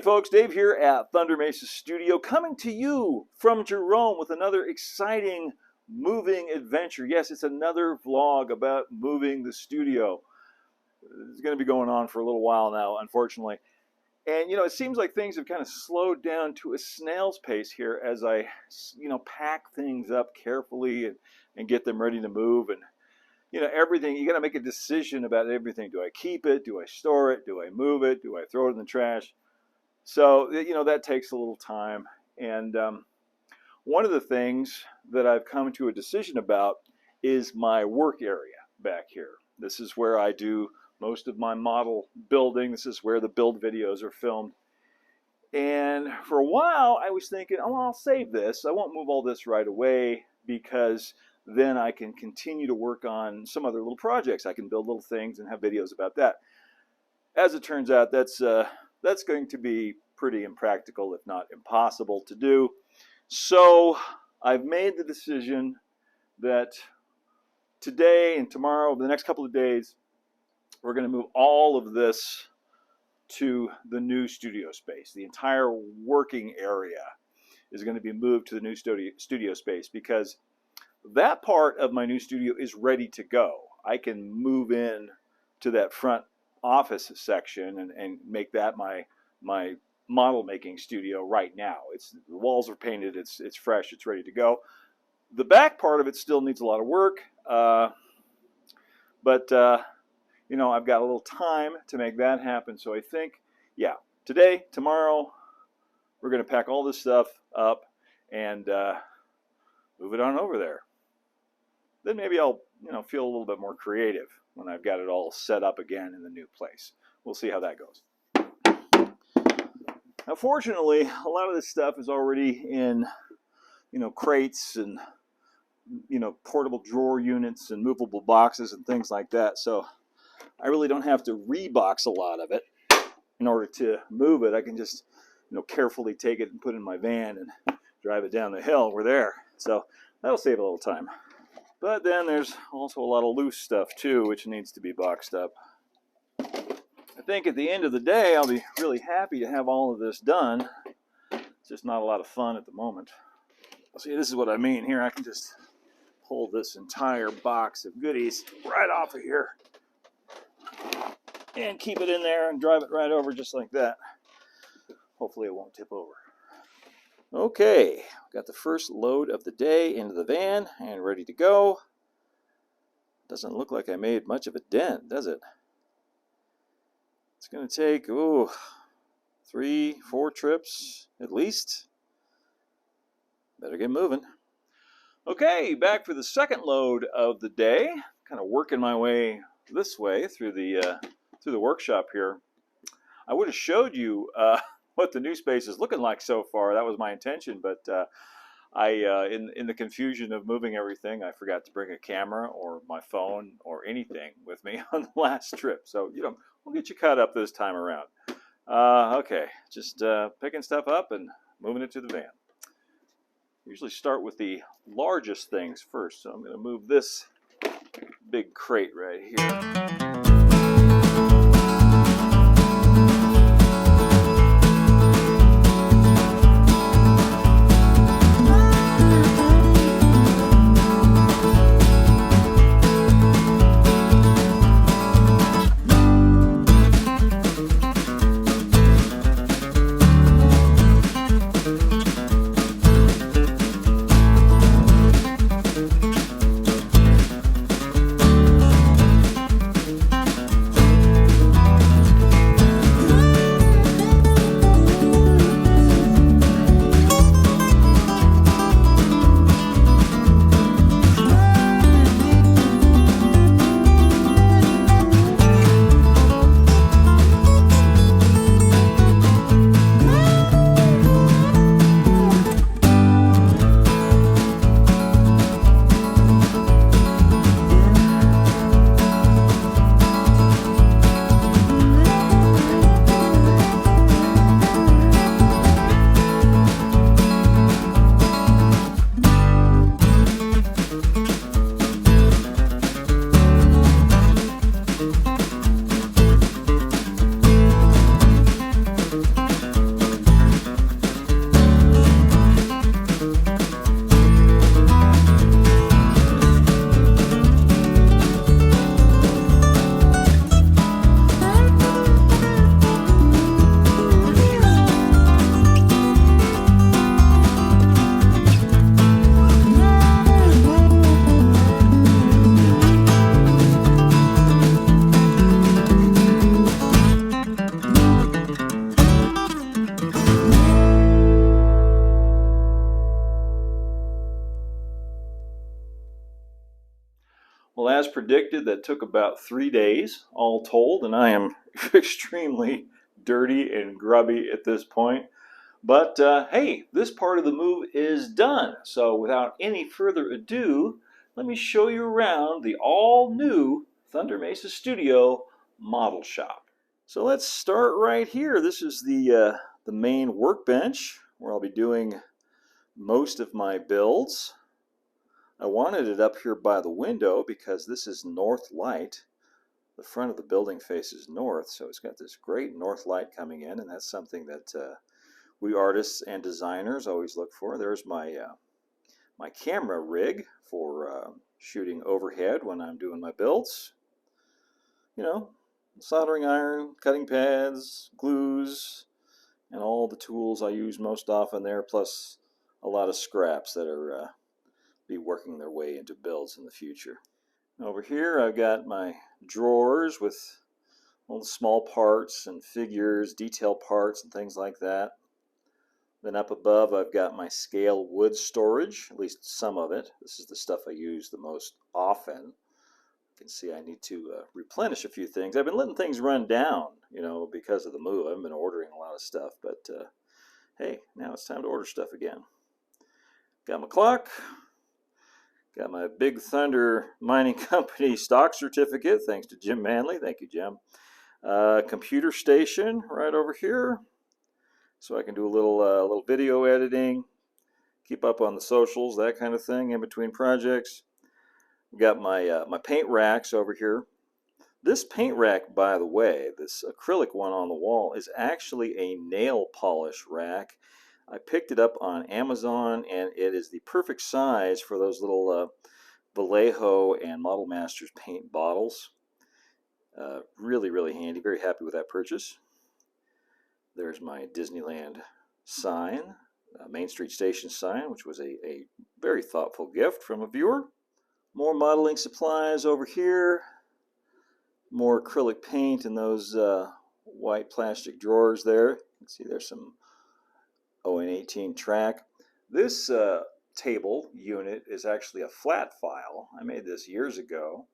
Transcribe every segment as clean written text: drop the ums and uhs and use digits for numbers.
folks, Dave here at Thunder Mesa Studio, coming to you from Jerome with another exciting moving adventure. Yes, it's another vlog about moving the studio. It's going to be going on for a little while now, unfortunately. And, it seems like things have kind of slowed down to a snail's pace here as I, pack things up carefully and get them ready to move. And, everything, you got to make a decision about everything. Do I keep it? Do I store it? Do I move it? Do I throw it in the trash? So, that takes a little time. And one of the things that I've come to a decision about is my work area back here. This is where I do most of my model building. This is where the build videos are filmed. And for a while, I was thinking, oh, I'll save this. I won't move all this right away because then I can continue to work on some other little projects. I can build little things and have videos about that. As it turns out, that's going to be pretty impractical, if not impossible to do. So I've made the decision that today and tomorrow, over the next couple of days, we're going to move all of this to the new studio space. The entire working area is going to be moved to the new studio space because that part of my new studio is ready to go. I can move in to that front office section and make that my model making studio right now. The walls are painted, it's fresh, it's ready to go. The back part of it still needs a lot of work, but I've got a little time to make that happen. So I think, yeah, today, tomorrow, we're going to pack all this stuff up and move it on over there. Then maybe I'll feel a little bit more creative when I've got it all set up again in the new place. We'll see how that goes. Now, fortunately, a lot of this stuff is already in, crates and, portable drawer units and movable boxes and things like that. So I really don't have to rebox a lot of it in order to move it. I can just, carefully take it and put it in my van and drive it down the hill. We're there. So that'll save a little time. But then there's also a lot of loose stuff too, which needs to be boxed up. I think at the end of the day, I'll be really happy to have all of this done. It's just not a lot of fun at the moment. See, this is what I mean here. I can just pull this entire box of goodies right off of here and keep it in there and drive it right over just like that. Hopefully it won't tip over. Okay, got the first load of the day into the van and ready to go. Doesn't look like I made much of a dent, does it? It's going to take, 3-4 trips at least. Better get moving. Okay, back for the second load of the day. Kind of working my way this way through the workshop here. I would have showed you what the new space is looking like so far. That was my intention, but in the confusion of moving everything, I forgot to bring a camera or my phone or anything with me on the last trip. So, we'll get you caught up this time around. Okay, just picking stuff up and moving it to the van. Usually start with the largest things first. So I'm going to move this big crate right here. Well, as predicted, that took about 3 days all told, and I am extremely dirty and grubby at this point. But hey, this part of the move is done. So without any further ado, let me show you around the all-new Thunder Mesa Studio model shop. So let's start right here. This is the main workbench where I'll be doing most of my builds. I wanted it up here by the window because this is north light. The front of the building faces north, so it's got this great north light coming in, and that's something that we artists and designers always look for. There's my my camera rig for shooting overhead when I'm doing my builds. You know, soldering iron, cutting pads, glues, and all the tools I use most often there, plus a lot of scraps that are be working their way into builds in the future. Over here I've got my drawers with all the small parts and figures, detail parts and things like that. Then up above I've got my scale wood storage, at least some of it. This is the stuff I use the most often. You can see I need to replenish a few things. I've been letting things run down, you know, because of the move. I've been ordering a lot of stuff, but hey, now it's time to order stuff again. Got my clock. Got my Big Thunder Mining Company stock certificate, thanks to Jim Manley. Thank you, Jim. Computer station right over here, so I can do a little video editing, keep up on the socials, that kind of thing in between projects. Got my my paint racks over here. This paint rack, by the way, this acrylic one on the wall, is actually a nail polish rack. I picked it up on Amazon, and it is the perfect size for those little Vallejo and Model Masters paint bottles. Really, really handy. Very happy with that purchase. There's my Disneyland sign, Main Street Station sign, which was a very thoughtful gift from a viewer. More modeling supplies over here. More acrylic paint in those white plastic drawers there. You can see there's some 0-18 track. This table unit is actually a flat file. I made this years ago,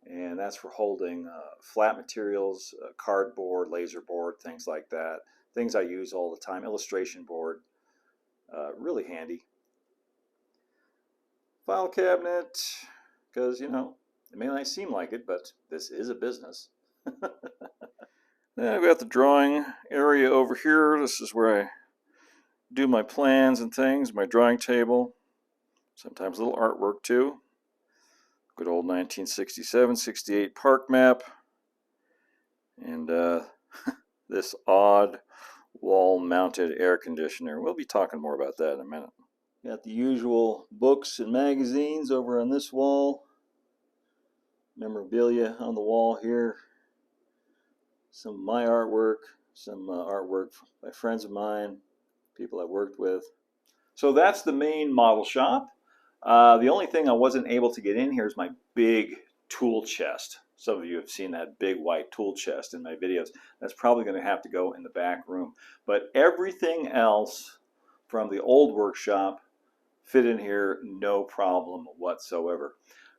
and that's for holding flat materials, cardboard, laser board, things like that. Things I use all the time. Illustration board, really handy. File cabinet, because you know, it may not seem like it, but this is a business. Then I've got the drawing area over here. This is where I do my plans and things, my drawing table, sometimes a little artwork too. Good old 1967-68 park map, and this odd wall-mounted air conditioner. We'll be talking more about that in a minute. Got the usual books and magazines over on this wall. Memorabilia on the wall here. Some of my artwork, some artwork by friends of mine, people I've worked with. So that's the main model shop. The only thing I wasn't able to get in here is my big tool chest. Some of you have seen that big white tool chest in my videos. That's probably going to have to go in the back room. But everything else from the old workshop fit in here, no problem whatsoever.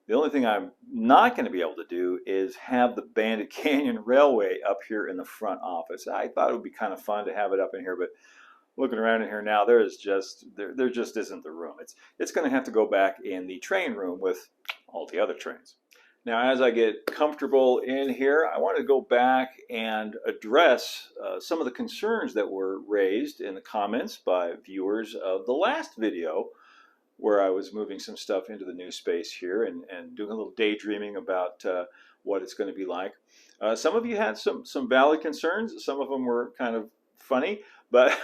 The only thing I'm not going to be able to do is have the Bandit Canyon Railway up here in the front office. I thought it would be kind of fun to have it up in here, but looking around in here now, there just isn't the room. It's going to have to go back in the train room with all the other trains. Now, as I get comfortable in here, I want to go back and address some of the concerns that were raised in the comments by viewers of the last video, where I was moving some stuff into the new space here and doing a little daydreaming about what it's going to be like. Some of you had some valid concerns. Some of them were kind of funny, but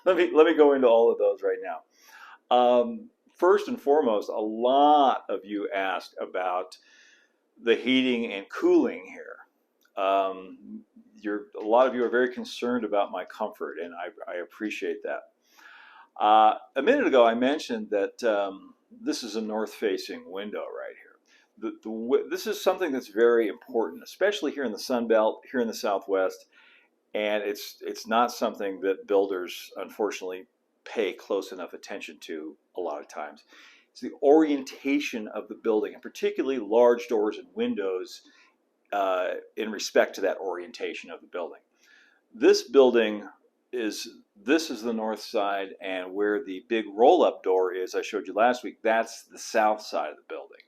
let me go into all of those right now. First and foremost, a lot of you asked about the heating and cooling here. A lot of you are very concerned about my comfort, and I appreciate that. A minute ago, I mentioned that this is a north-facing window right here. This is something that's very important, especially here in the Sun Belt, here in the Southwest, and it's not something that builders, unfortunately, pay close enough attention to a lot of times. It's the orientation of the building, and particularly large doors and windows in respect to that orientation of the building. This building this is the north side, and where the big roll-up door is I showed you last week, that's the south side of the building.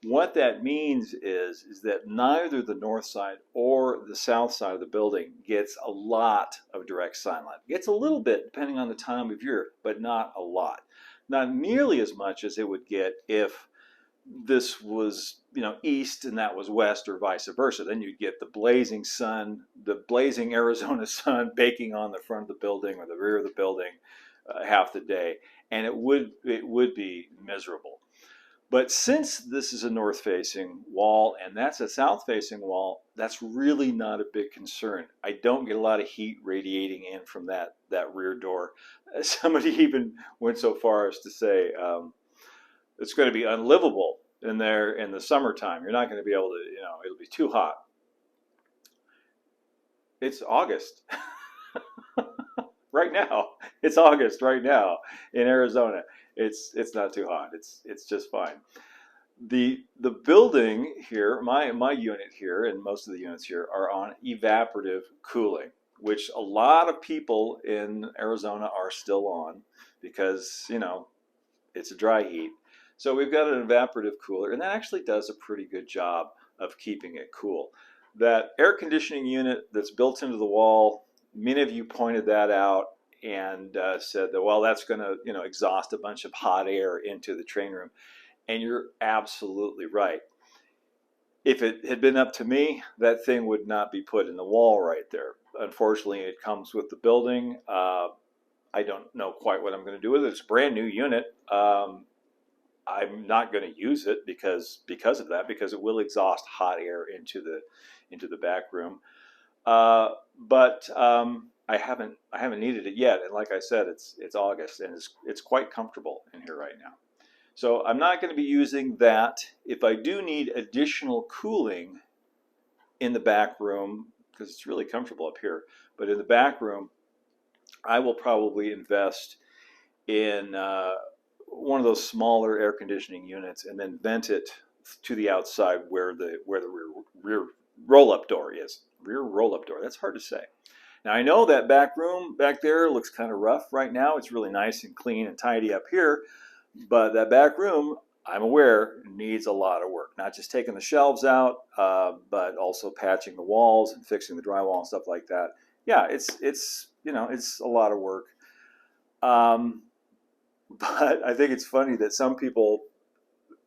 What that means is that neither the north side or the south side of the building gets a lot of direct sunlight. It gets a little bit depending on the time of year, but not a lot. Not nearly as much as it would get if this was, east and that was west, or vice versa. Then you'd get the blazing sun, the blazing Arizona sun baking on the front of the building or the rear of the building half the day, and it would be miserable. But since this is a north-facing wall and that's a south-facing wall, that's really not a big concern. I don't get a lot of heat radiating in from that rear door. Somebody even went so far as to say it's going to be unlivable in there in the summertime. You're not going to be able to, it'll be too hot. It's August. Right now. It's August right now in Arizona. It's not too hot. It's just fine. The building here, my unit here, and most of the units here are on evaporative cooling, which a lot of people in Arizona are still on because, it's a dry heat. So we've got an evaporative cooler, and that actually does a pretty good job of keeping it cool. That air conditioning unit that's built into the wall, many of you pointed that out and said that, well, that's going to exhaust a bunch of hot air into the train room. And you're absolutely right. If it had been up to me, that thing would not be put in the wall right there. Unfortunately, it comes with the building. I don't know quite what I'm going to do with it. It's a brand new unit. I'm not going to use it because of that, because it will exhaust hot air into the back room. But I haven't needed it yet, and like I said, it's August, and it's quite comfortable in here right now. So I'm not going to be using that. If I do need additional cooling in the back room, because it's really comfortable up here, but in the back room, I will probably invest in one of those smaller air conditioning units and then vent it to the outside where the rear roll-up door is. Rear roll-up door. That's hard to say. Now I know that back room back there looks kind of rough right now. It's really nice and clean and tidy up here, but that back room, I'm aware, needs a lot of work. Not just taking the shelves out, but also patching the walls and fixing the drywall and stuff like that. Yeah, it's a lot of work. But I think it's funny that some people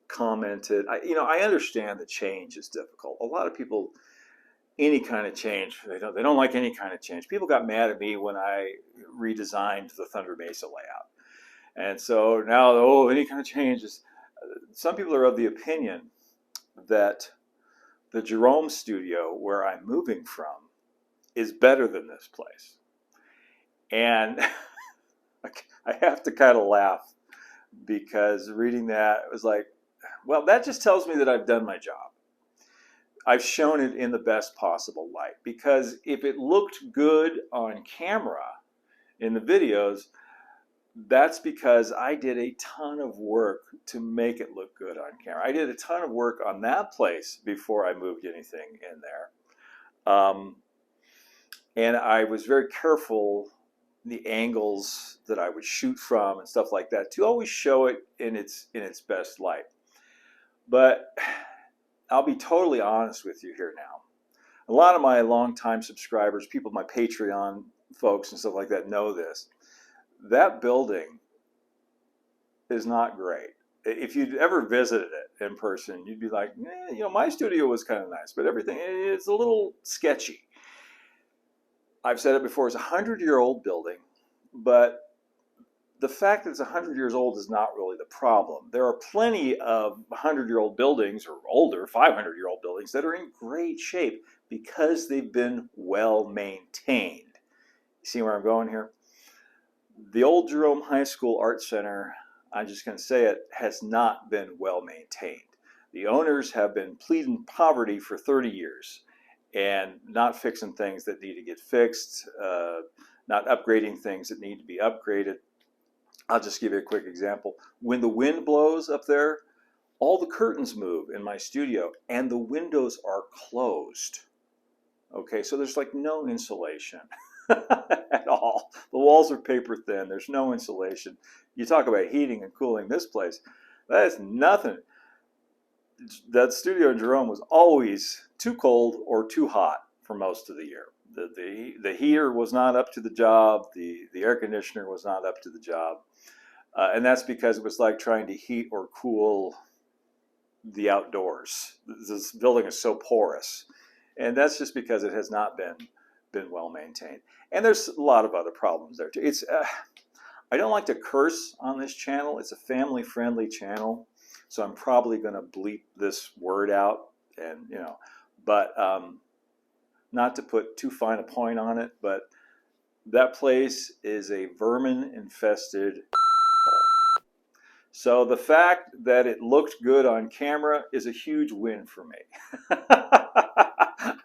commented. I understand that change is difficult. A lot of people, any kind of change, they don't like any kind of change. People got mad at me when I redesigned the Thunder Mesa layout, and so now any kind of change is. Some people are of the opinion that the Jerome studio, where I'm moving from, is better than this place, and I have to kind of laugh because reading that, it was like, well, that just tells me that I've done my job. I've shown it in the best possible light, because if it looked good on camera in the videos, that's because I did a ton of work to make it look good on camera. I did a ton of work on that place before I moved anything in there. And I was very careful the angles that I would shoot from and stuff like that to always show it in its best light. But I'll be totally honest with you here now. A lot of my longtime subscribers, people, my Patreon folks and stuff like that, know this. That building is not great. If you'd ever visited it in person, you'd be like, my studio was kind of nice, but everything is a little sketchy. I've said it before, it's a 100-year-old building, but the fact that it's 100 years old is not really the problem. There are plenty of 100-year-old buildings, or older, 500-year-old buildings, that are in great shape because they've been well maintained. You see where I'm going here? The old Jerome High School Art Center, I'm just going to say it, has not been well maintained. The owners have been pleading poverty for 30 years and not fixing things that need to get fixed, not upgrading things that need to be upgraded. I'll just give you a quick example. When the wind blows up there, all the curtains move in my studio and the windows are closed. Okay, so there's like no insulation at all. The walls are paper thin. There's no insulation. You talk about heating and cooling this place. That is nothing. That studio in Jerome was always too cold or too hot for most of the year. The heater was not up to the job. The air conditioner was not up to the job. And that's because it was like trying to heat or cool the outdoors. This building is so porous. And that's just because it has not been well maintained. And there's a lot of other problems there too. I don't like to curse on this channel. It's a family-friendly channel. So I'm probably going to bleep this word out, and but not to put too fine a point on it, but that place is a vermin-infested. So the fact that it looked good on camera is a huge win for me.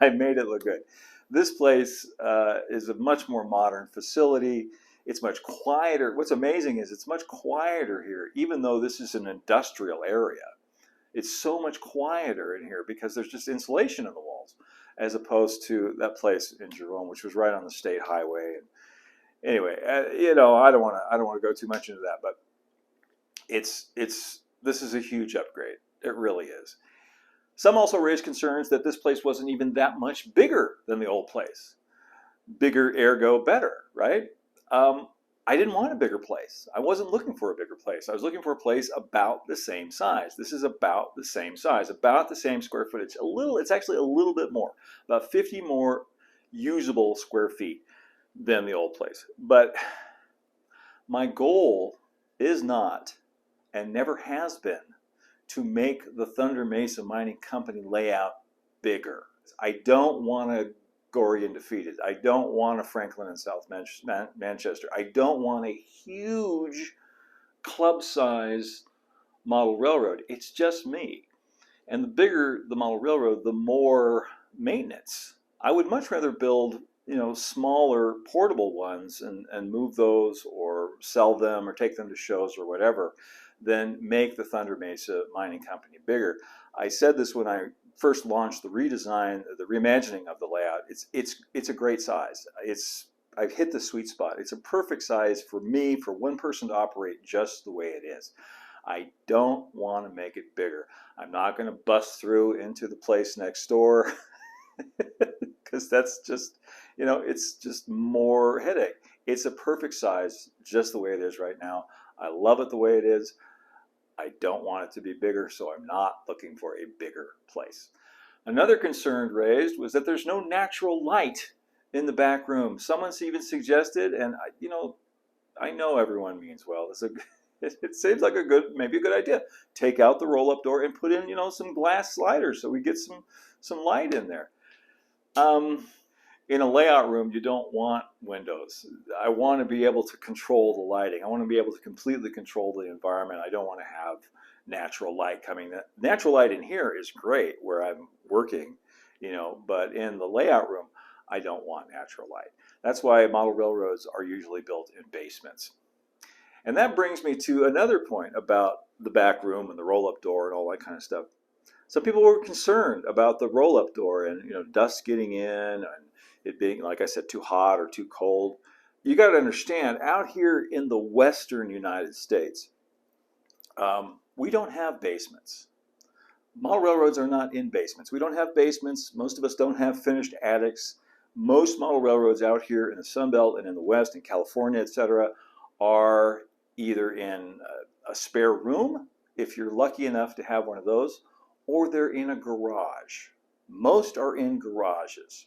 I made it look good. This place is a much more modern facility. It's much quieter. What's amazing is it's much quieter here, even though this is an industrial area. It's so much quieter in here because there's just insulation in the walls, as opposed to that place in Jerome, which was right on the state highway. And anyway, I don't want to go too much into that, but this is a huge upgrade. It really is. Some also raised concerns that this place wasn't even that much bigger than the old place. Bigger, ergo better, right? I didn't want a bigger place. I wasn't looking for a bigger place. I was looking for a place about the same size. This is about the same size, about the same square footage. It's actually a little bit more, about 50 more usable square feet than the old place. But my goal is not, and never has been, to make the Thunder Mesa Mining Company layout bigger. I don't want to gory and defeated. I don't want a Franklin and South Manchester. I don't want a huge club size model railroad. It's just me. And the bigger the model railroad, the more maintenance. I would much rather build, smaller portable ones and move those or sell them or take them to shows or whatever than make the Thunder Mesa Mining Company bigger. I said this when I first launched the redesign, the reimagining of the layout. It's a great size. I've hit the sweet spot. It's a perfect size for me, for one person to operate just the way it is. I don't want to make it bigger. I'm not going to bust through into the place next door because that's just, it's just more headache. It's a perfect size just the way it is right now. I love it the way it is. I don't want it to be bigger, so I'm not looking for a bigger place. Another concern raised was that there's no natural light in the back room. Someone's even suggested, and I know everyone means well. It seems like maybe a good idea. Take out the roll-up door and put in, some glass sliders so we get some light in there. In a layout room, you don't want windows. I want to be able to control the lighting. I want to be able to completely control the environment. I don't want to have natural light coming. Natural light in here is great where I'm working, but in the layout room, I don't want natural light. That's why model railroads are usually built in basements. And that brings me to another point about the back room and the roll-up door and all that kind of stuff. Some people were concerned about the roll-up door and dust getting in and it being, like I said, too hot or too cold. You got to understand, out here in the western United States, we don't have basements. Model railroads are not in basements. We don't have basements. Most of us don't have finished attics. Most model railroads out here in the Sun Belt and in the West, in California, etc., are either in a spare room, if you're lucky enough to have one of those, or they're in a garage. Most are in garages.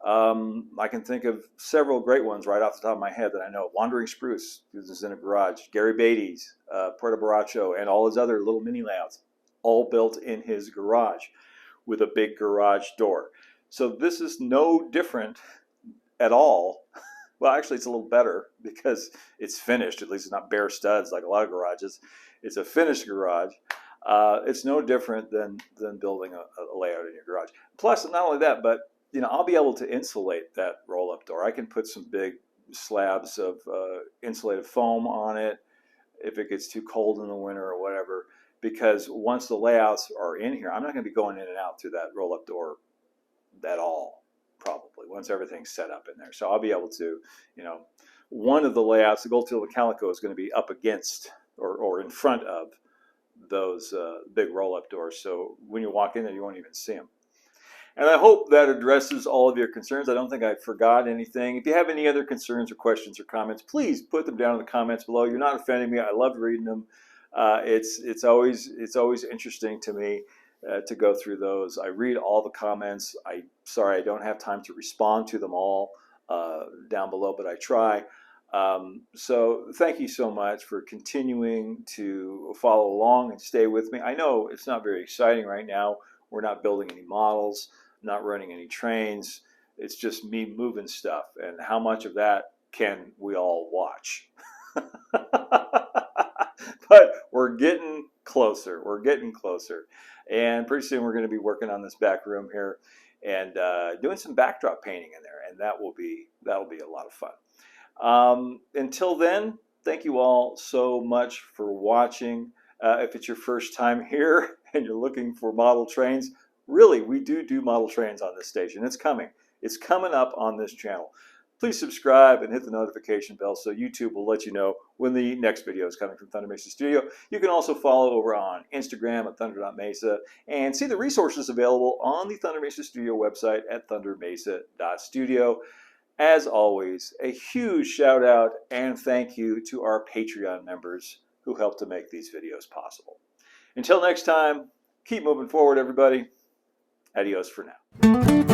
I can think of several great ones right off the top of my head that I know. Wandering Spruce, who's is in a garage. Gary Beatty's, Puerto Baracho, and all his other little mini layouts, all built in his garage with a big garage door. So this is no different at all. Well, actually, it's a little better because it's finished. At least it's not bare studs like a lot of garages. It's a finished garage. It's no different than building a layout in your garage. Plus, not only that, but I'll be able to insulate that roll-up door. I can put some big slabs of insulated foam on it if it gets too cold in the winter or whatever, because once the layouts are in here, I'm not going to be going in and out through that roll-up door at all, probably, once everything's set up in there. So I'll be able to, you know, one of the layouts, the gold field calico, is going to be up against or in front of those big roll-up doors. So when you walk in there, you won't even see them. And I hope that addresses all of your concerns. I don't think I forgot anything. If you have any other concerns or questions or comments, please put them down in the comments below. You're not offending me. I love reading them. It's always interesting to me to go through those. I read all the comments. Sorry I don't have time to respond to them all down below, but I try. So thank you so much for continuing to follow along and stay with me. I know it's not very exciting right now. We're not building any models, not running any trains. It's just me moving stuff. And how much of that can we all watch? But we're getting closer. We're getting closer. And pretty soon we're going to be working on this back room here and doing some backdrop painting in there. And that'll be a lot of fun. Until then, thank you all so much for watching. If it's your first time here and you're looking for model trains, really, we do model trains on this station. It's coming. It's coming up on this channel. Please subscribe and hit the notification bell so YouTube will let you know when the next video is coming from Thunder Mesa Studio. You can also follow over on Instagram at thunder.mesa and see the resources available on the Thunder Mesa Studio website at thundermesa.studio. As always, a huge shout out and thank you to our Patreon members who help to make these videos possible. Until next time, keep moving forward, everybody. Adios for now.